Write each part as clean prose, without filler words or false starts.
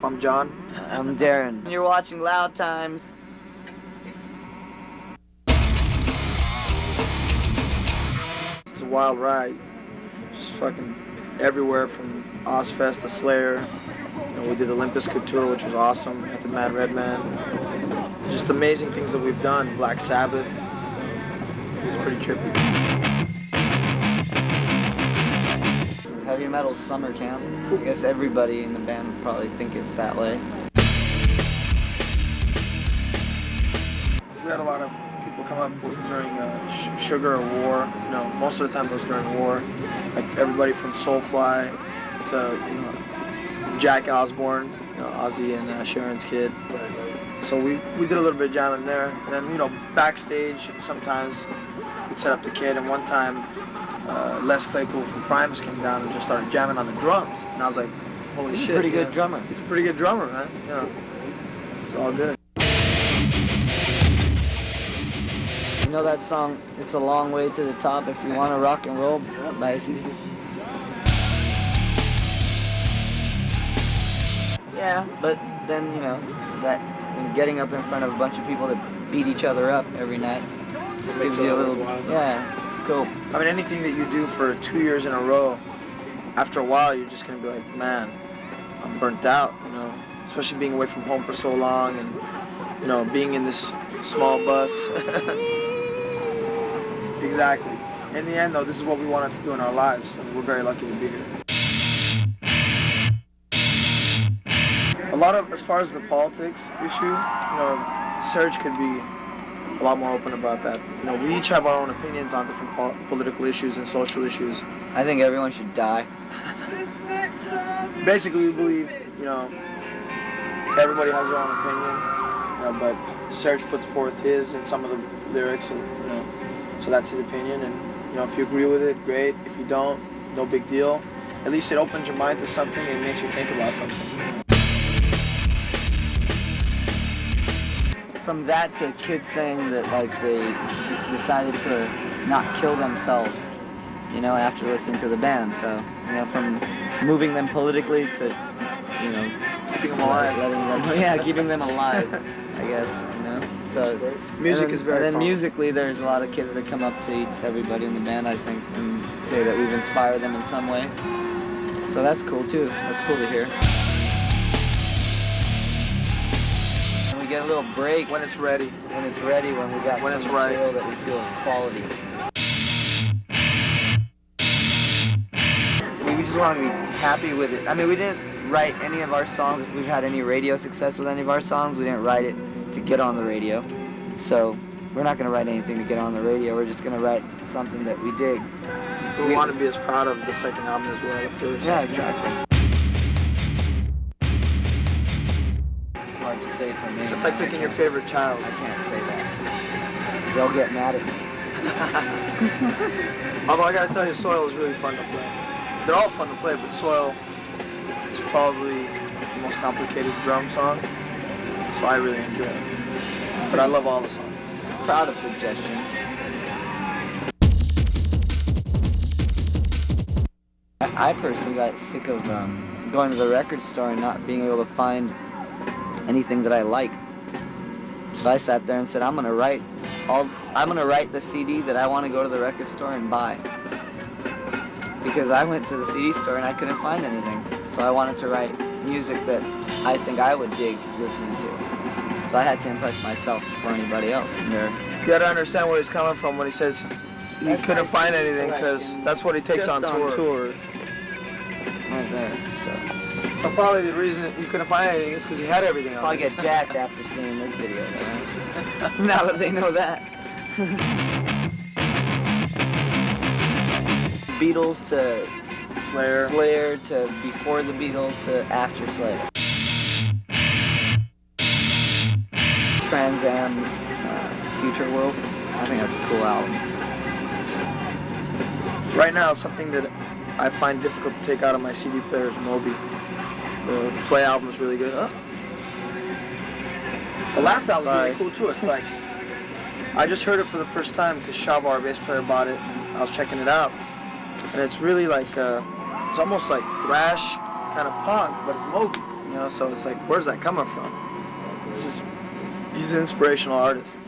I'm John. I'm Daron. You're watching Loud Times. It's a wild ride. Just fucking everywhere from Ozfest to Slayer. You know, we did Olympus Couture, which was awesome, at the Mad Red Man. Just amazing things that we've done. Black Sabbath. It was pretty trippy. Heavy metal summer camp. I guess everybody in the band would probably think it's that way. We had a lot of people come up during Sugar or War. You know, most of the time it was during war. Like everybody from Soulfly to, you know, Jack Osbourne, you know, Ozzy and Sharon's kid. So we did a little bit of jamming there. And then, you know, backstage sometimes we'd set up the kid, and one time Les Claypool from Primus came down and just started jamming on the drums. And I was like, holy shit. He's a pretty good drummer. He's a pretty good drummer, man. You know, it's all good. You know that song, It's a Long Way to the Top If You Want to Rock and Roll by ACC? Yeah, but then, you know, that getting up in front of a bunch of people that beat each other up every night just gives you a little, yeah, it's cool. I mean, anything that you do for 2 years in a row, after a while, you're just going to be like, man, I'm burnt out, you know, especially being away from home for so long and, you know, being in this small bus. Exactly. In the end, though, this is what we wanted to do in our lives, and we're very lucky to be here. A lot of, as far as the politics issue, you know, Serge could be a lot more open about that. You know, we each have our own opinions on different political issues and social issues. I think everyone should die. Basically, we believe, you know, everybody has their own opinion, you know, but Serge puts forth his in some of the lyrics, and, you know, so that's his opinion, and, you know, if you agree with it, great. If you don't, no big deal. At least it opens your mind to something and makes you think about something. From that to kids saying that, like, they decided to not kill themselves, you know, after listening to the band. So, you know, from moving them politically to, you know, keeping them alive. Keeping them alive, I guess, you know. So music is very. And then powerful. Musically, there's a lot of kids that come up to everybody in the band, I think, and say that we've inspired them in some way. So that's cool too. That's cool to hear. We get a little break when it's ready. When it's ready, when we got some material that we feel is quality. We just want to be happy with it. I mean, we didn't write any of our songs. If we've had any radio success with any of our songs, we didn't write it to get on the radio. So we're not going to write anything to get on the radio. We're just going to write something that we dig. We want to be as proud of the second album as well, the first. Yeah, exactly. Hard to say for me. It's like picking your favorite child. I can't say that. They'll get mad at me. Although I gotta tell you, Soil is really fun to play. They're all fun to play, but Soil is probably the most complicated drum song, so I really enjoy it. But I love all the songs. Proud of Suggestions. I personally got sick of going to the record store and not being able to find anything that I like. So I sat there and said, I'm gonna write the CD that I want to go to the record store and buy. Because I went to the CD store and I couldn't find anything. So I wanted to write music that I think I would dig listening to. So I had to impress myself before anybody else. And you gotta understand where he's coming from when he says you couldn't find anything, because that's what he takes on tour. Right there, so probably the reason that you couldn't find anything is because he had everything on. Probably get jacked after seeing this video, right? Now that they know that. Beatles to Slayer to before the Beatles to after Slayer. Trans Am's Future World. I think that's a cool album. Right now, something that I find difficult to take out of my CD player is Moby. The Play album is really good. Huh? The last album was really cool too. It's like, I just heard it for the first time because Shava, our bass player, bought it. I was checking it out. And it's really like, it's almost like thrash kind of punk, but it's Moby. You know. So it's like, where's that coming from? It's just, he's an inspirational artist.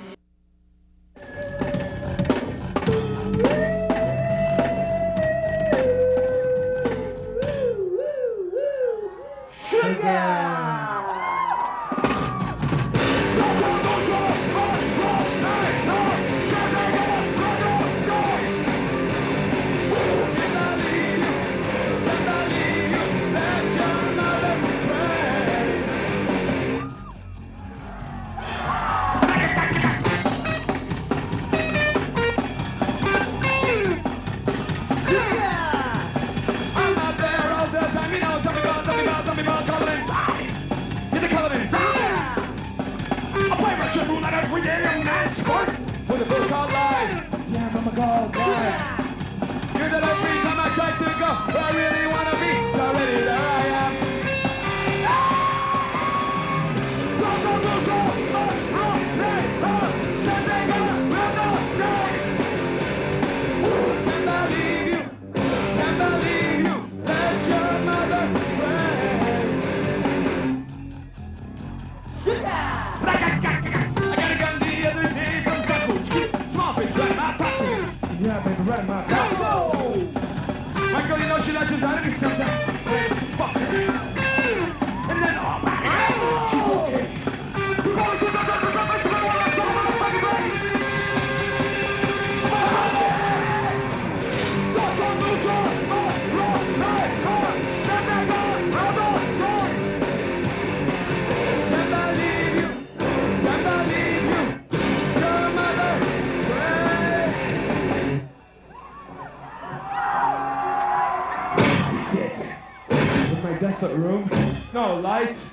Desolate room, no lights.